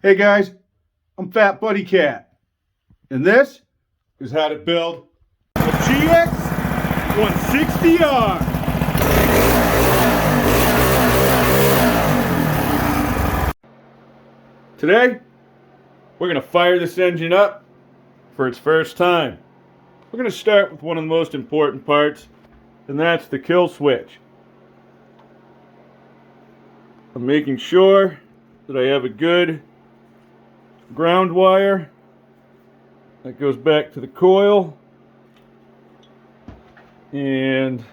Hey guys, I'm FatBuddyCat, and this is how to build a GX160R. Today, we're going to fire this engine up for its first time. We're going to start with one of the most important parts, and that's the kill switch. I'm making sure that I have a good ground wire that goes back to the coil, and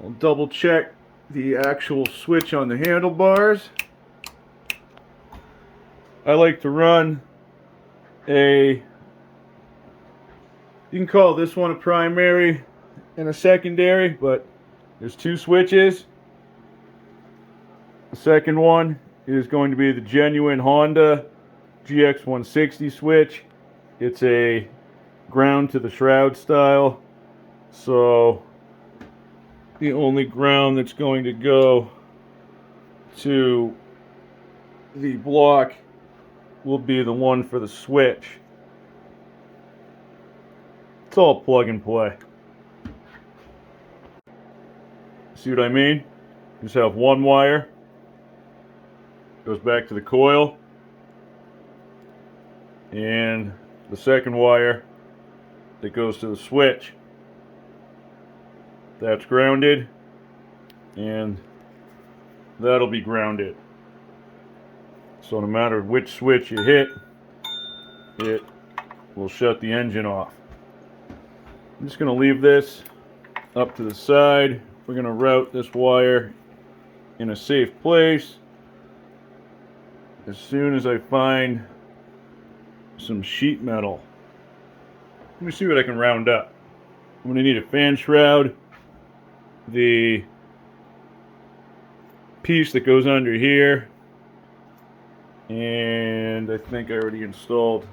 I'll double check the actual switch on the handlebars. I like to run you can call this one a primary and a secondary, but there's two switches. The second one is going to be the genuine Honda GX160 switch. It's a ground to the shroud style, so the only ground that's going to go to the block will be the one for the switch. It's all plug and play. See what I mean? Just have one wire, goes back to the coil, and the second wire that goes to the switch. That's grounded, and that'll be grounded. So no matter which switch you hit, it will shut the engine off. I'm just going to leave this up to the side. We're going to route this wire in a safe place. As soon as I find some sheet metal, let me see what I can round up. I'm going to need a fan shroud, the piece that goes under here, and I think I already installed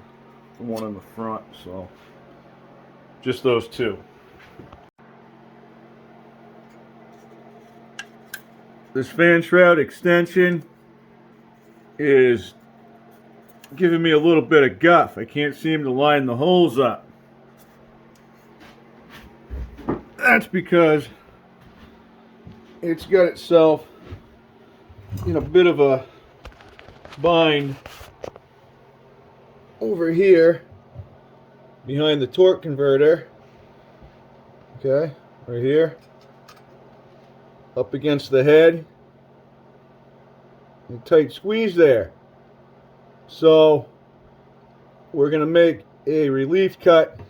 the one in the front, so just those two. This fan shroud extension is giving me a little bit of guff. I can't seem to line the holes up. That's because it's got itself in a bit of a bind over here behind the torque converter. Okay, right here, up against the head, and tight squeeze there. So we're going to make a relief cut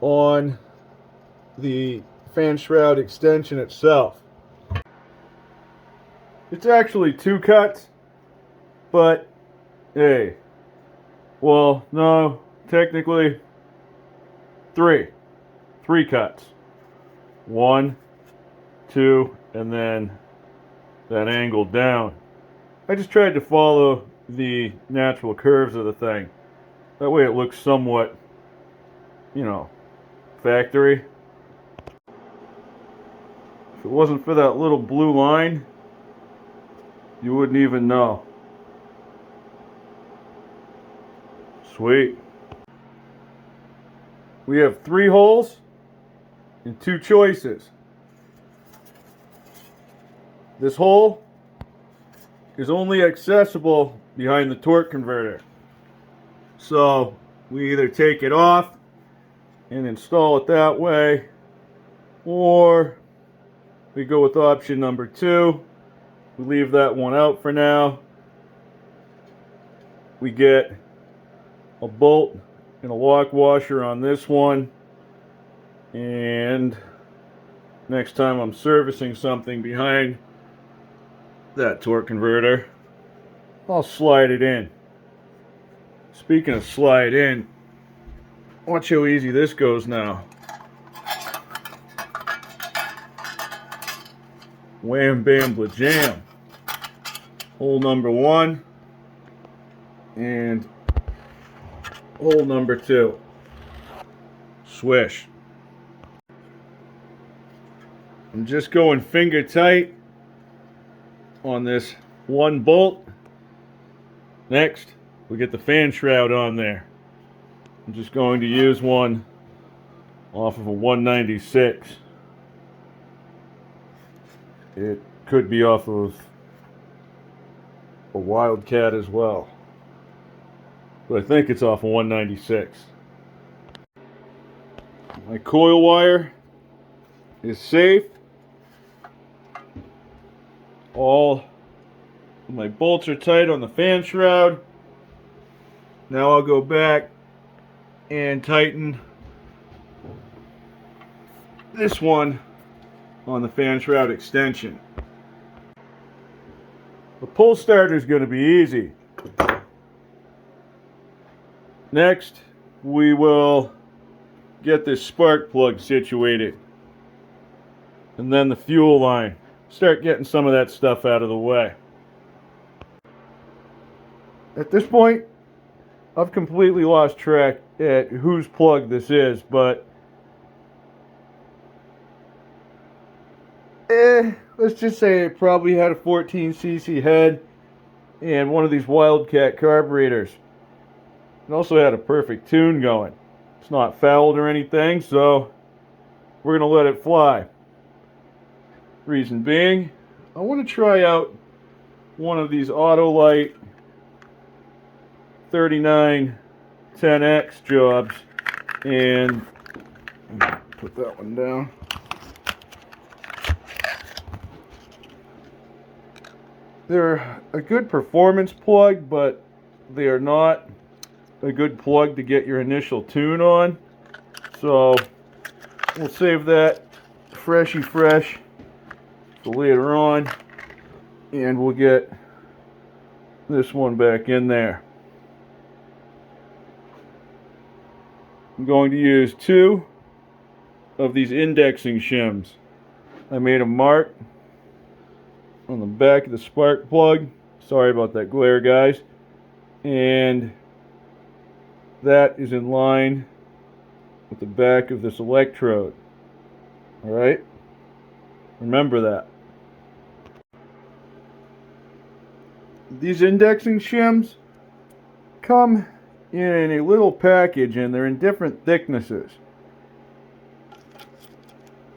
on the fan shroud extension itself. It's actually two cuts, but hey, well, no, technically three cuts. 1, 2, and then that angle down. I just tried to follow the natural curves of the thing. That way it looks somewhat, factory. If it wasn't for that little blue line, you wouldn't even know. Sweet. We have 3 holes and 2 choices. This hole is only accessible behind the torque converter. So we either take it off and install it that way, or we go with option number 2. We leave that one out for now. We get a bolt and a lock washer on this one, and next time I'm servicing something behind that torque converter, I'll slide it in. Speaking of slide in, watch how easy this goes now. Wham bam bla jam. Hole number 1 and hole number 2. Swish. I'm just going finger tight on this one bolt Next, we get the fan shroud on there. I'm just going to use one off of a 196. It could be off of a Wildcat as well, but I think it's off a 196. My coil wire is safe. All my bolts are tight on the fan shroud. Now I'll go back and tighten this one on the fan shroud extension. The pull starter is going to be easy. Next, we will get this spark plug situated, and then the fuel line. Start getting some of that stuff out of the way. At this point, I've completely lost track at whose plug this is, but let's just say it probably had a 14cc head and one of these Wildcat carburetors. It also had a perfect tune going. It's not fouled or anything, so we're going to let it fly. Reason being, I want to try out one of these Autolite 3910X jobs, and put that one down. They're a good performance plug, but they are not a good plug to get your initial tune on. So we'll save that freshy fresh for later on, and we'll get this one back in there. I'm going to use 2 of these indexing shims. I made a mark on the back of the spark plug. Sorry about that glare, guys. And that is in line with the back of this electrode. Alright? Remember that. These indexing shims come in a little package, and they're in different thicknesses.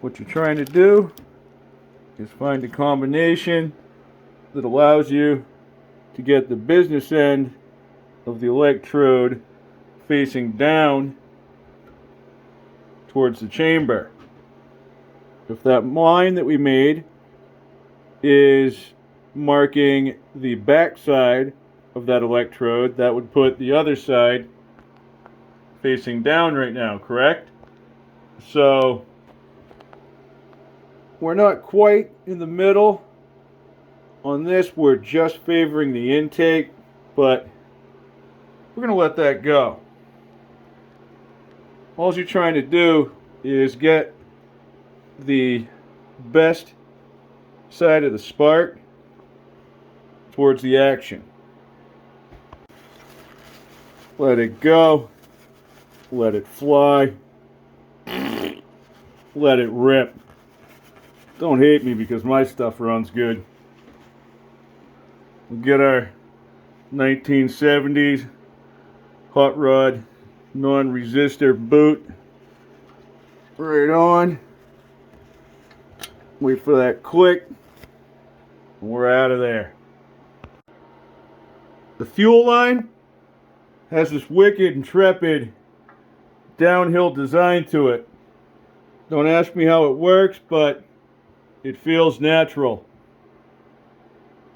What you're trying to do is find a combination that allows you to get the business end of the electrode facing down towards the chamber. If that line that we made is marking the back side of that electrode, that would put the other side facing down right now, correct? So we're not quite in the middle on this. We're just favoring the intake, but we're going to let that go. All you're trying to do is get the best side of the spark towards the action. Let it go. Let it fly. Let it rip. Don't hate me because my stuff runs good. We'll get our 1970s hot rod non-resistor boot right on. Wait for that click, and we're out of there. The fuel line has this wicked, intrepid downhill design to it. Don't ask me how it works, but it feels natural.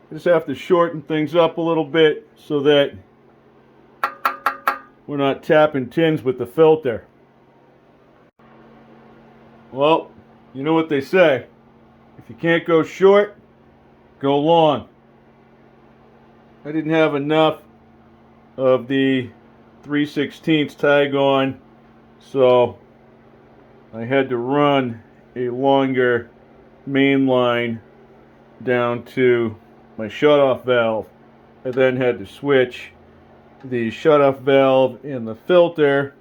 I just have to shorten things up a little bit so that we're not tapping tins with the filter. Well, you know what they say. If you can't go short, go long. I didn't have enough of the 3/16 tag on, so I had to run a longer main line down to my shutoff valve. I then had to switch the shutoff valve and the filter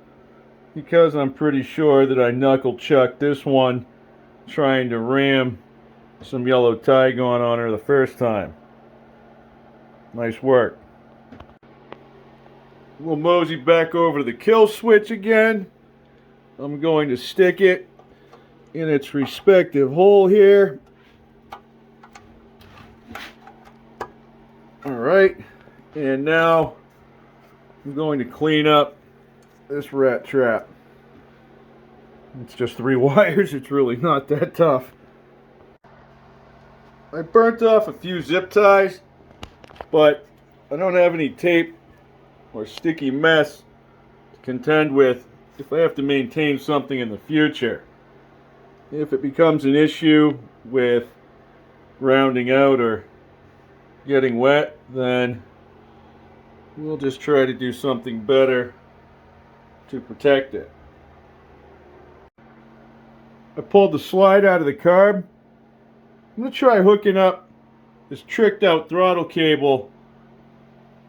because I'm pretty sure that I knuckle chucked this one trying to ram some yellow Tygon on her the first time. Nice work. We'll mosey back over to the kill switch again. I'm going to stick it in its respective hole here. Alright, and now I'm going to clean up this rat trap. It's just 3 wires, it's really not that tough. I burnt off a few zip ties, but I don't have any tape or sticky mess to contend with if I have to maintain something in the future. If it becomes an issue with rounding out or getting wet, then we'll just try to do something better to protect it. I pulled the slide out of the carb. I'm going to try hooking up this tricked out throttle cable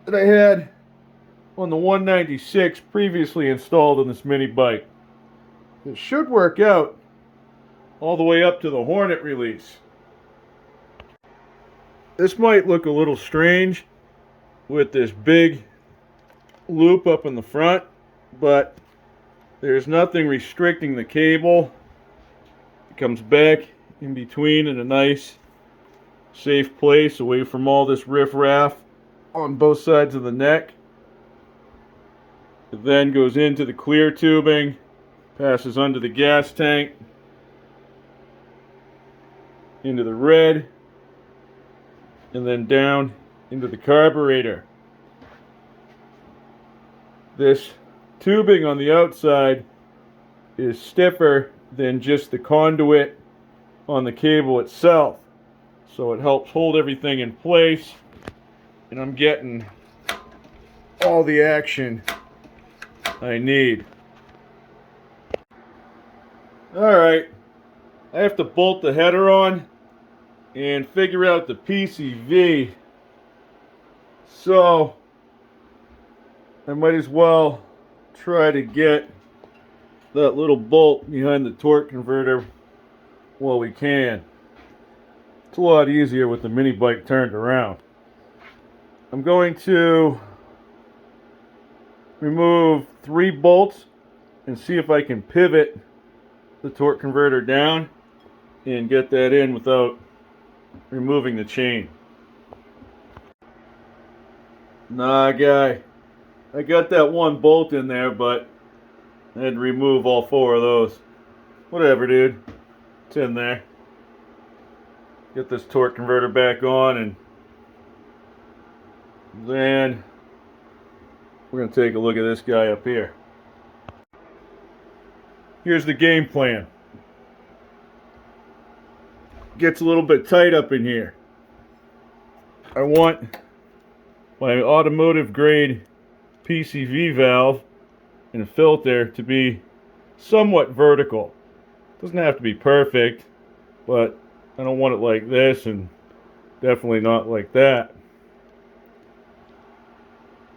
that I had on the 196 previously installed on this mini bike. It should work out all the way up to the Hornet release. This might look a little strange with this big loop up in the front, but there's nothing restricting the cable. It comes back in between in a nice safe place away from all this riffraff on both sides of the neck. It then goes into the clear tubing, passes under the gas tank, into the red, and then down into the carburetor. This tubing on the outside is stiffer than just the conduit on the cable itself, so it helps hold everything in place, and I'm getting all the action I need. Alright, I have to bolt the header on and figure out the PCV, so I might as well try to get that little bolt behind the torque converter while we can. It's a lot easier with the mini bike turned around. I'm going to remove 3 bolts and see if I can pivot the torque converter down and get that in without removing the chain. Nah, guy, I got that 1 bolt in there, but I had to remove all 4 of those. Whatever, dude. It's in there. Get this torque converter back on, and then we're going to take a look at this guy up here. Here's the game plan. Gets a little bit tight up in here. I want my automotive grade PCV valve and filter to be somewhat vertical. Doesn't have to be perfect, but I don't want it like this and definitely not like that.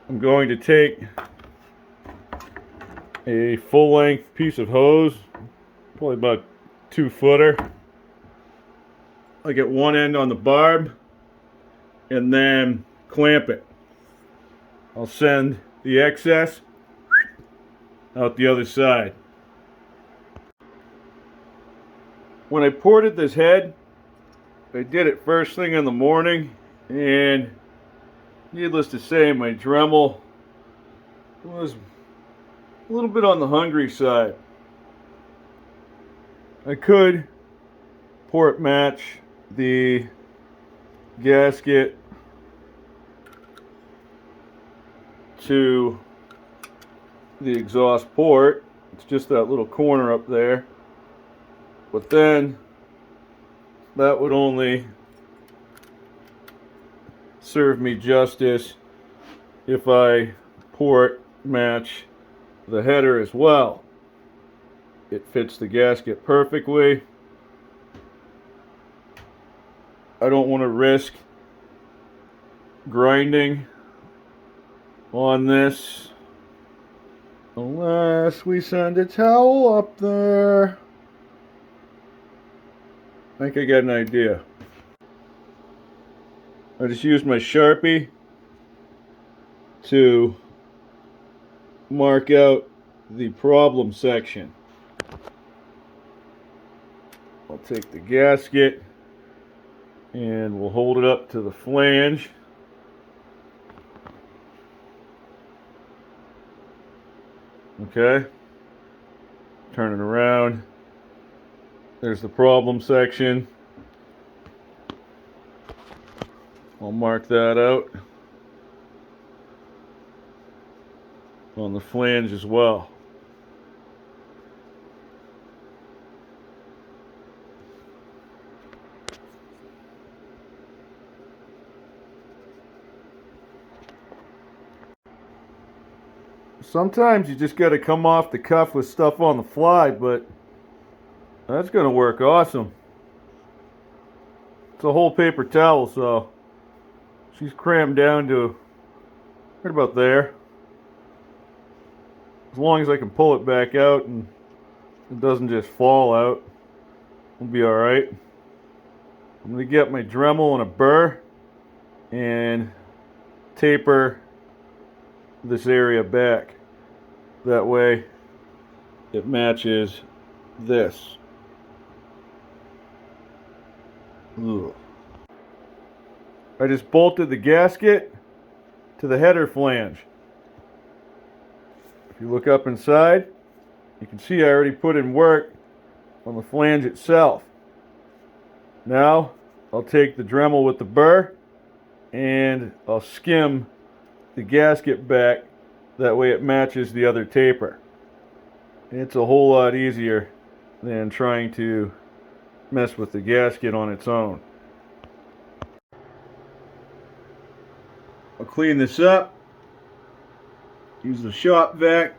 I'm going to take a full-length piece of hose, probably about 2-footer. I get one end on the barb and then clamp it. I'll send the excess out the other side. When I ported this head, I did it first thing in the morning, and needless to say, my Dremel was a little bit on the hungry side. I could port match the gasket to the exhaust port. It's just that little corner up there. But then that would only serve me justice if I port match the header as well. It fits the gasket perfectly. I don't want to risk grinding on this unless we send a towel up there. I think I got an idea. I just used my Sharpie to mark out the problem section. I'll take the gasket and we'll hold it up to the flange. Okay, turn it around. There's the problem section. I'll mark that out on the flange as well. Sometimes you just got to come off the cuff with stuff on the fly, but that's going to work awesome. It's a whole paper towel, so she's crammed down to right about there. As long as I can pull it back out and it doesn't just fall out, we'll be alright. I'm going to get my Dremel and a burr and taper this area back. That way it matches this. Ugh. I just bolted the gasket to the header flange. If you look up inside, you can see I already put in work on the flange itself. Now I'll take the Dremel with the burr and I'll skim the gasket back. That way it matches the other taper. It's a whole lot easier than trying to mess with the gasket on its own. I'll clean this up, use the shop vac,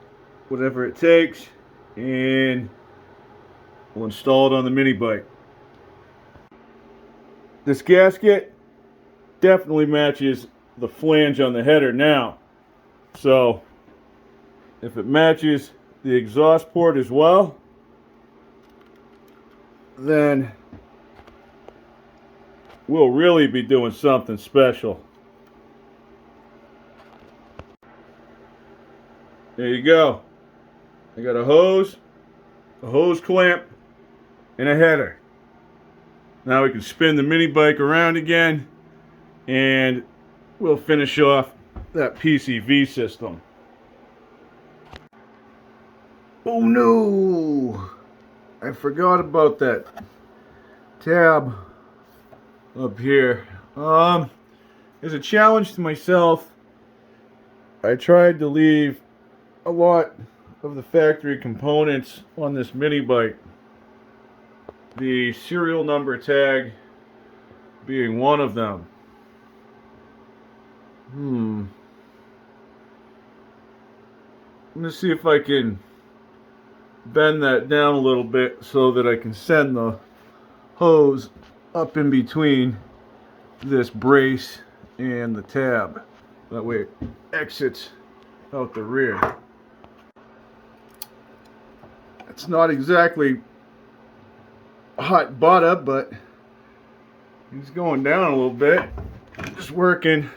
whatever it takes, and we'll install it on the mini bike. This gasket definitely matches the flange on the header now. So if it matches the exhaust port as well, then we'll really be doing something special. There you go. I got a hose clamp, and a header. Now we can spin the mini bike around again and we'll finish off that PCV system. Oh no! I forgot about that tab up here. As a challenge to myself, I tried to leave a lot of the factory components on this mini bike. The serial number tag being one of them. I'm gonna see if I can bend that down a little bit so that I can send the hose up in between this brace and the tab. That way it exits out the rear. It's not exactly hot butter, but it's going down a little bit. Just working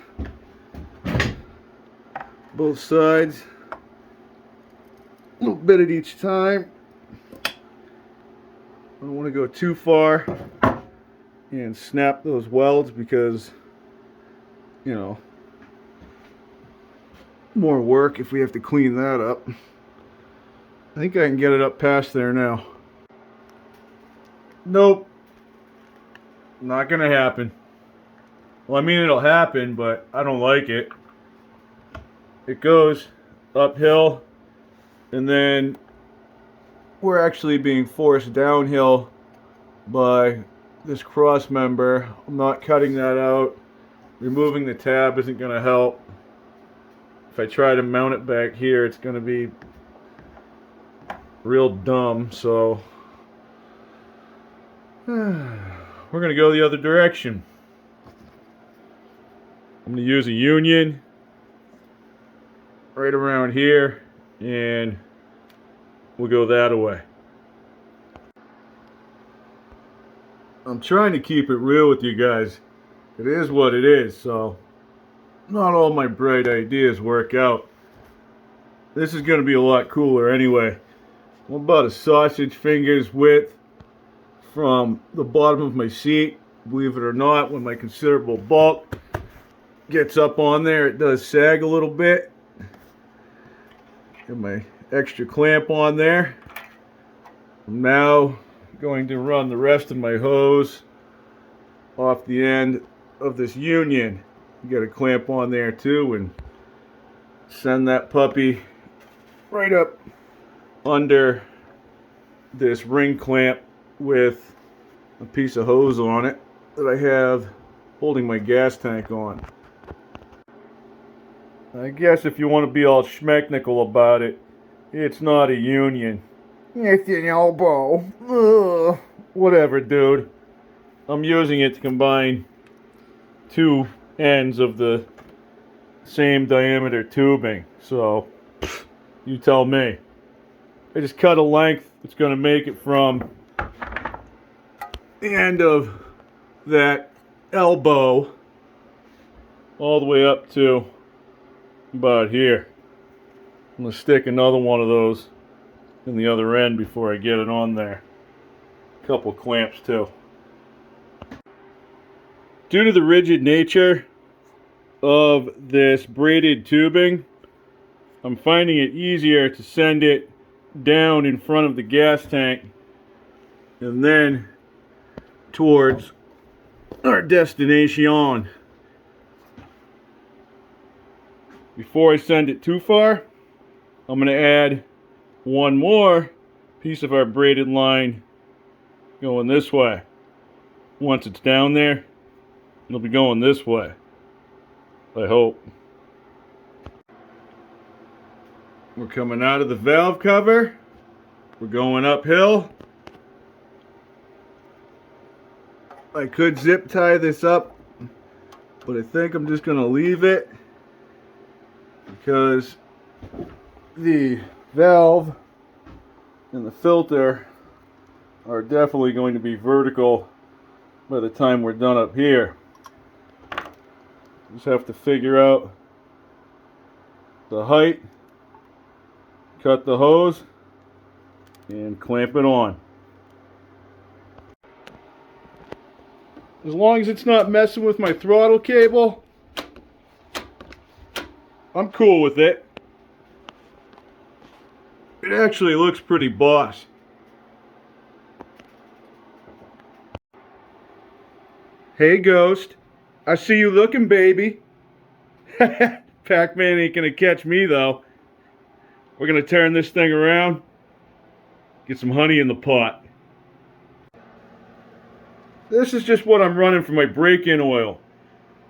both sides a little bit at each time. I don't want to go too far and snap those welds because, you know, more work if we have to clean that up. I think I can get it up past there now. Nope. Not gonna happen. Well, I mean, it'll happen, but I don't like it. It goes uphill, and then we're actually being forced downhill by this cross member. I'm not cutting that out. Removing the tab isn't gonna help. If I try to mount it back here, it's gonna be real dumb, so we're gonna go the other direction. I'm gonna use a union right around here and we'll go that way. I'm trying to keep it real with you guys. It is what it is, so not all my bright ideas work out. this is going to be a lot cooler anyway. I'm about a sausage finger's width from the bottom of my seat. Believe it or not, when my considerable bulk gets up on there, it does sag a little bit. Get my extra clamp on there. I'm now going to run the rest of my hose off the end of this union. You got a clamp on there too, and send that puppy right up under this ring clamp with a piece of hose on it that I have holding my gas tank on. I guess if you want to be all schmechnical about it, it's not a union. It's an elbow. Ugh. Whatever, dude. I'm using it to combine two ends of the same diameter tubing. So, you tell me. I just cut a length that's going to make it from the end of that elbow all the way up to about here. I'm going to stick another one of those in the other end before I get it on there. A couple clamps too. Due to the rigid nature of this braided tubing, I'm finding it easier to send it down in front of the gas tank and then towards our destination. Before I send it too far, I'm going to add one more piece of our braided line going this way. Once it's down there, it'll be going this way, I hope. We're coming out of the valve cover. We're going uphill. I could zip tie this up, but I think I'm just going to leave it because the valve and the filter are definitely going to be vertical by the time we're done up here. Just have to figure out the height, cut the hose, and clamp it on. As long as it's not messing with my throttle cable, I'm cool with it. It actually looks pretty boss. Hey Ghost, I see you looking, baby. Pac-Man ain't gonna catch me though. We're gonna turn this thing around, get some honey in the pot. This is just what I'm running for my break-in oil.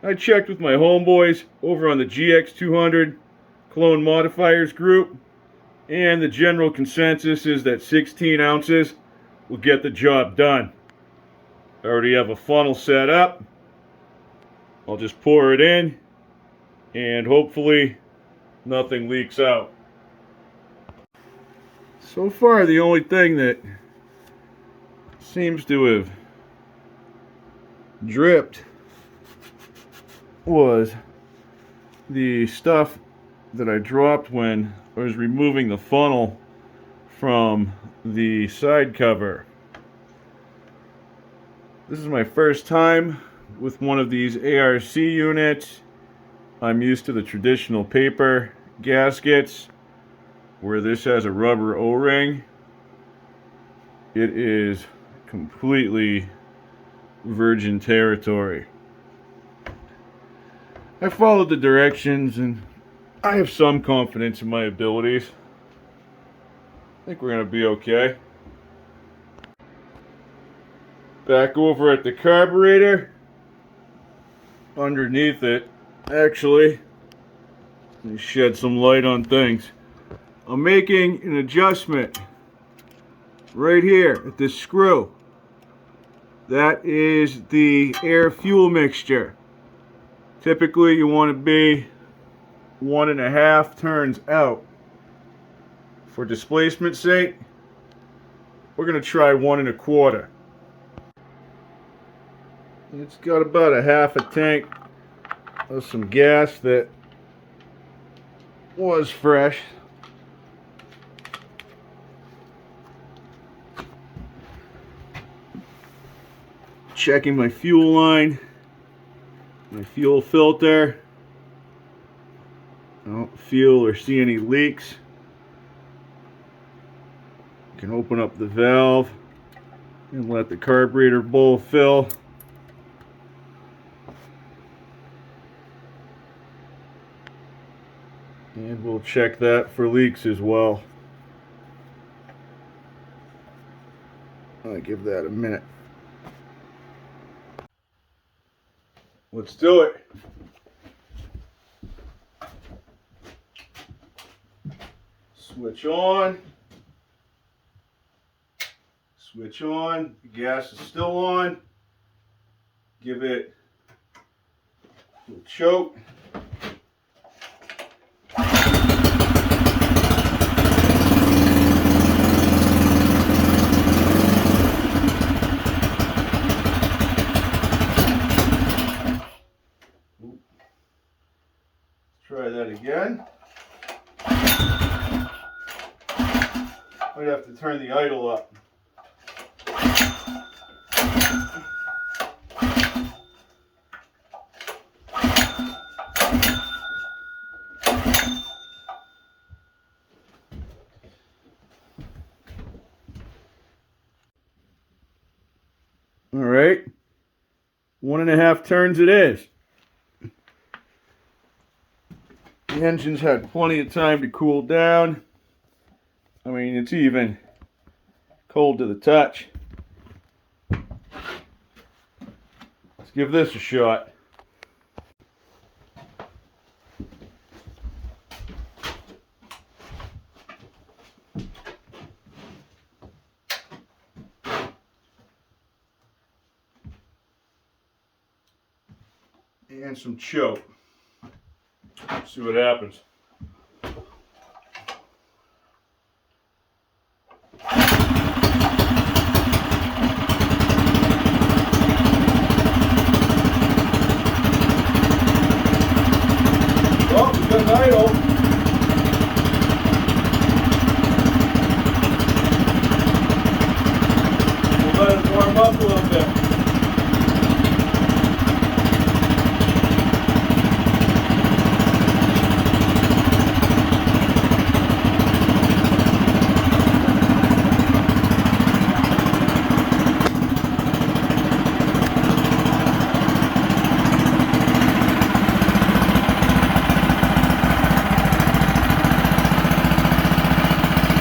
I checked with my homeboys over on the GX160R clone modifiers group, and the general consensus is that 16 ounces will get the job done. I already have a funnel set up. I'll just pour it in, and hopefully nothing leaks out. So far, the only thing that seems to have dripped was the stuff that I dropped when I was removing the funnel from the side cover. This is my first time with one of these ARC units. I'm used to the traditional paper gaskets where this has a rubber O-ring. It is completely virgin territory. I followed the directions and I have some confidence in my abilities. I think we're going to be okay. Back over at the carburetor. Underneath it, actually, let me shed some light on things. I'm making an adjustment right here at this screw. That is the air fuel mixture. Typically you want to be 1.5 turns out. For displacement's sake, we're going to try 1.25. It's got about a half a tank of some gas that was fresh. checking my fuel line, my fuel filter. I don't feel or see any leaks. You can open up the valve and let the carburetor bowl fill. And we'll check that for leaks as well. I'll give that a minute. Let's do it. Switch on. Switch on. The gas is still on. Give it a little choke. Try that again. Might have to turn the idle up. All right, 1.5 turns it is. The engine's had plenty of time to cool down. I mean, it's even cold to the touch. Let's give this a shot. And some choke. See what happens. Oh, we got an idle. We'll let it warm up a little bit.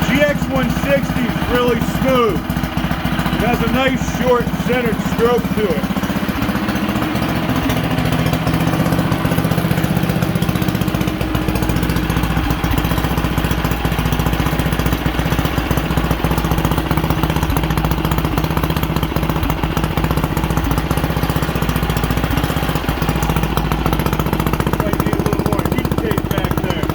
GX160 is really smooth. It has a nice short centered stroke to it. Might need a little more heat tape back there.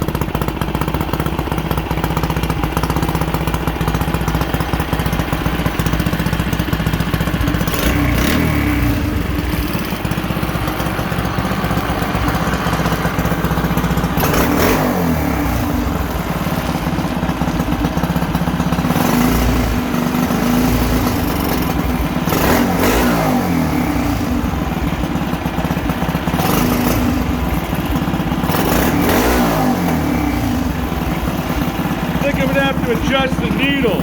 I think I'm going to have to adjust the needle.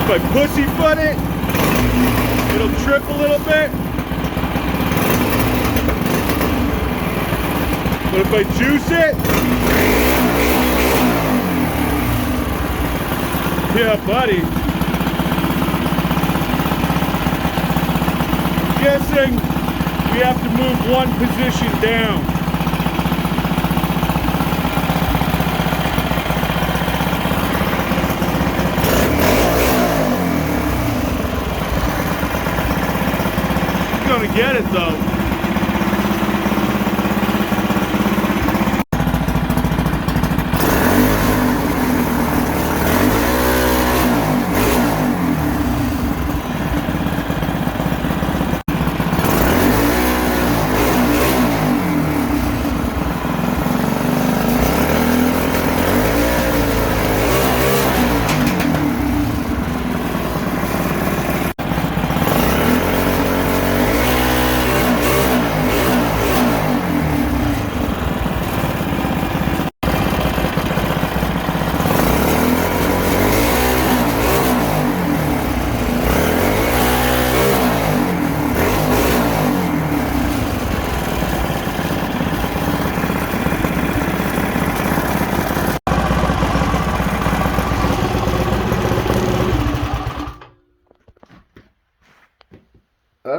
If I pussyfoot it, it'll trip a little bit. But if I juice it, yeah, buddy. I'm guessing we have to move one position down. Gonna get it though.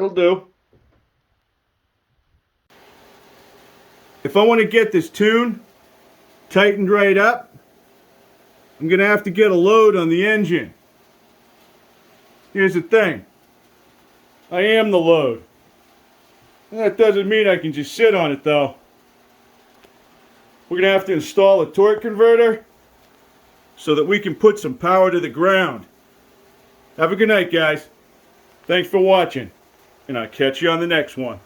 That'll do. If I want to get this tune tightened right up, I'm going to have to get a load on the engine. Here's the thing. I am the load. That doesn't mean I can just sit on it though. We're going to have to install a torque converter so that we can put some power to the ground. Have a good night, guys. Thanks for watching, and I'll catch you on the next one.